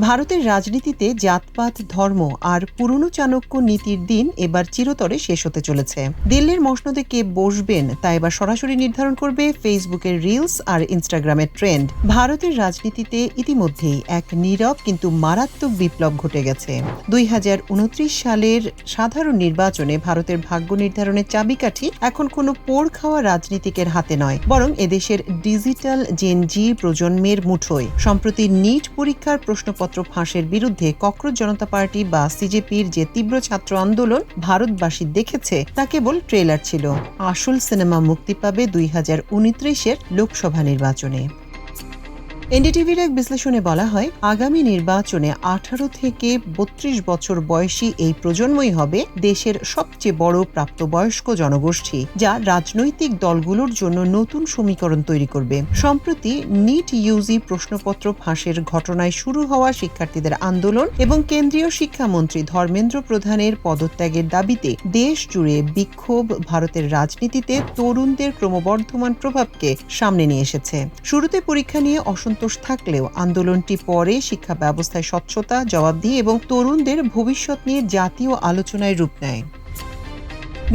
ভারতের রাজনীতিতে জাতপাত, ধর্ম আর পুরনো চাণক্য নীতির দিন এবার চিরতরে শেষ হতে চলেছে। দিল্লির মসনদে কে বসবেন তা এবার সরাসরি নির্ধারণ করবে ফেসবুকের রিলস আর ইনস্টাগ্রামের ট্রেন্ড। ভারতের রাজনীতিতে ইতিমধ্যেই এক নীরব কিন্তু মারাত্মক বিপ্লব ঘটে গেছে। 2029 সালের সাধারণ নির্বাচনে ভারতের ভাগ্য নির্ধারণের চাবিকাঠি এখন কোনো পোড় খাওয়া রাজনীতিকের হাতে নয়, বরং এদেশের ডিজিটাল জেন জি প্রজন্মের মুঠোয়। সম্প্রতি নিট পরীক্ষার প্রশ্নপত্র ফাঁসের বিরুদ্ধে ককরোচ জনতা পার্টি বা সিজেপির যে তীব্র ছাত্র আন্দোলন ভারতবাসী দেখেছে তা কেবল ট্রেলার ছিল। আসল সিনেমা মুক্তি পাবে 2029-এর লোকসভা নির্বাচনে। এনডিটিভির এক বিশ্লেষণে বলা হয়, আগামী নির্বাচনে 18 থেকে 32 বছর বয়সী এই প্রজন্মই হবে দেশের সবচেয়ে বড় প্রাপ্তবয়স্ক জনগোষ্ঠী, যা রাজনৈতিক দলগুলোর জন্য নতুন সমীকরণ তৈরি করবে। সম্প্রতি নিট ইউজি প্রশ্নপত্র ফাঁসের ঘটনায় শুরু হওয়া শিক্ষার্থীদের আন্দোলন এবং কেন্দ্রীয় শিক্ষামন্ত্রী ধর্মেন্দ্র প্রধানের পদত্যাগের দাবিতে দেশ জুড়ে বিক্ষোভ ভারতের রাজনীতিতে তরুণদের ক্রমবর্ধমান প্রভাবকে সামনে নিয়ে এসেছে। শুরুতে পরীক্ষা নিয়ে অসন্তোষ থাকলেও আন্দোলনটি পরে শিক্ষা ব্যবস্থায় স্বচ্ছতা, জবাবদিহি এবং তরুণদের ভবিষ্যৎ নিয়ে জাতীয় আলোচনায় রূপ নেয়।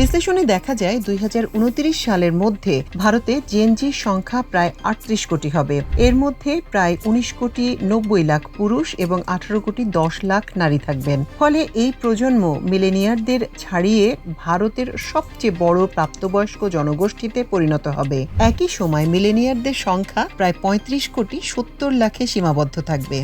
বিশ্লেষণে দেখা যায় 2029 সালের মধ্যে ভারতে জেনজির সংখ্যা প্রায় 38 কোটি হবে। এর মধ্যে প্রায় 19 কোটি 90 লাখ পুরুষ এবং 18 কোটি 10 লাখ নারী থাকবেন। ফলে এই প্রজন্ম মিলেনিয়ারদের ছাড়িয়ে ভারতের সবচেয়ে বড় প্রাপ্তবয়স্ক জনগোষ্ঠীতে পরিণত হবে। একই সময় মিলেনিয়ারদের সংখ্যা প্রায় 35 কোটি 70 লাখে সীমাবদ্ধ থাকবে।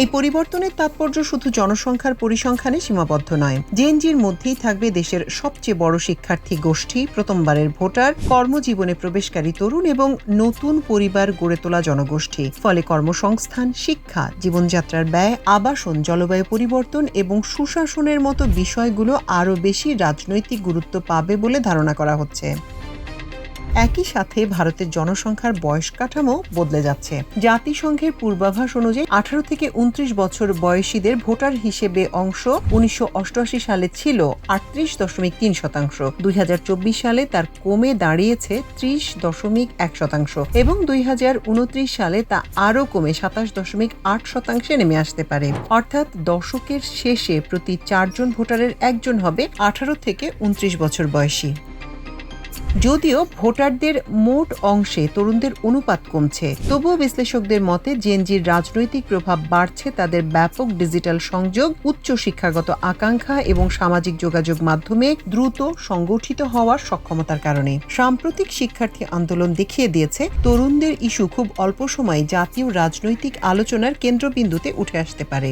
এই পরিবর্তনের তাৎপর্য শুধু জনসংখ্যার পরিসংখ্যানে সীমাবদ্ধ নয়। জেনজির মধ্যেই থাকবে দেশের সবচেয়ে বড় শিক্ষার্থী গোষ্ঠী, প্রথমবারের ভোটার, কর্মজীবনে প্রবেশকারী তরুণ এবং নতুন পরিবার গড়ে তোলা জনগোষ্ঠী। ফলে কর্মসংস্থান, শিক্ষা, জীবনযাত্রার ব্যয়, আবাসন, জলবায়ু পরিবর্তন এবং সুশাসনের মতো বিষয়গুলো আরও বেশি রাজনৈতিক গুরুত্ব পাবে বলে ধারণা করা হচ্ছে। একই সাথে ভারতের জনসংখ্যার বয়স কাঠামো বদলে যাচ্ছে। জাতিসংঘের পূর্বাভাস অনুযায়ী 18 থেকে 29 বছর বয়সীদের ভোটার হিসেবে অংশ 1988 সালে ছিল 38.3%। 2024 সালে তার কমে দাঁড়িয়েছে 30.1% এবং 2029 সালে তা আরও কমে 27.8% নেমে আসতে পারে। অর্থাৎ দশকের শেষে প্রতি 4 জন ভোটারের একজন হবে 18 থেকে 29 বছর বয়সী। যদিও ভোটারদের মোট অংশে তরুণদের অনুপাত কমছে, তবুও বিশ্লেষকদের মতে জেনজির রাজনৈতিক প্রভাব বাড়ছে তাদের ব্যাপক ডিজিটাল সংযোগ, উচ্চ শিক্ষাগত আকাঙ্ক্ষা এবং সামাজিক যোগাযোগ মাধ্যমে দ্রুত সংগঠিত হওয়ার সক্ষমতার কারণে। সাম্প্রতিক শিক্ষার্থী আন্দোলন দেখিয়ে দিয়েছে তরুণদের ইস্যু খুব অল্প সময়ে জাতীয় রাজনৈতিক আলোচনার কেন্দ্রবিন্দুতে উঠে আসতে পারে।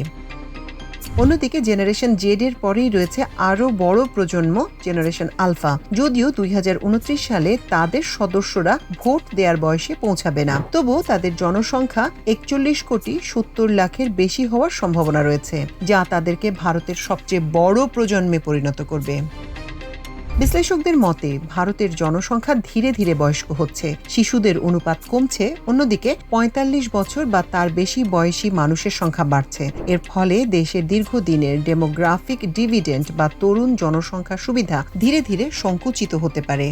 অন্যদিকে জেনারেশন জেড এর পরেই রয়েছে আরও বড় প্রজন্ম জেনারেশন আলফা। যদিও 2029 সালে তাদের সদস্যরা ভোট দেওয়ার বয়সে পৌঁছাবে না, তবুও তাদের জনসংখ্যা 41 কোটি 70 লাখের বেশি হওয়ার সম্ভাবনা রয়েছে, যা তাদেরকে ভারতের সবচেয়ে বড় প্রজন্মে পরিণত করবে। বিশ্লেষকদের মতে ভারতের জনসংখ্যা ধীরে ধীরে বয়স্ক হচ্ছে, শিশুদের অনুপাত কমছে, অন্যদিকে 45 বছর বা তার বেশি বয়সী মানুষের সংখ্যা বাড়ছে। এর ফলে দেশের দীর্ঘদিনের ডেমোগ্রাফিক ডিভিডেন্ড বা তরুণ জনসংখ্যা সুবিধা ধীরে ধীরে সংকুচিত হতে পারে।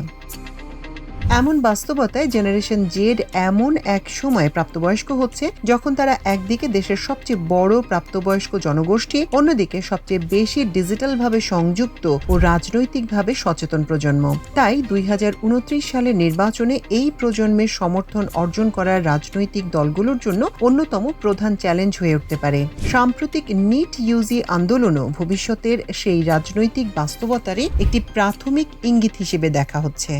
এমন বাস্তবতায় জেনারেশন জেড এমন এক সময় প্রাপ্তবয়স্ক হচ্ছে যখন তারা একদিকে দেশের সবচেয়ে বড় প্রাপ্তবয়স্ক জনগোষ্ঠী, অন্যদিকে সবচেয়ে বেশি ডিজিটালভাবে সংযুক্ত ও রাজনৈতিকভাবে সচেতন প্রজন্ম। তাই 2029 সালের নির্বাচনে এই প্রজন্মের সমর্থন অর্জন করার রাজনৈতিক দলগুলোর জন্য অন্যতম প্রধান চ্যালেঞ্জ হয়ে উঠতে পারে। সাম্প্রতিক নিট ইউজি আন্দোলনও ভবিষ্যতের সেই রাজনৈতিক বাস্তবতারই একটি প্রাথমিক ইঙ্গিত হিসেবে দেখা হচ্ছে।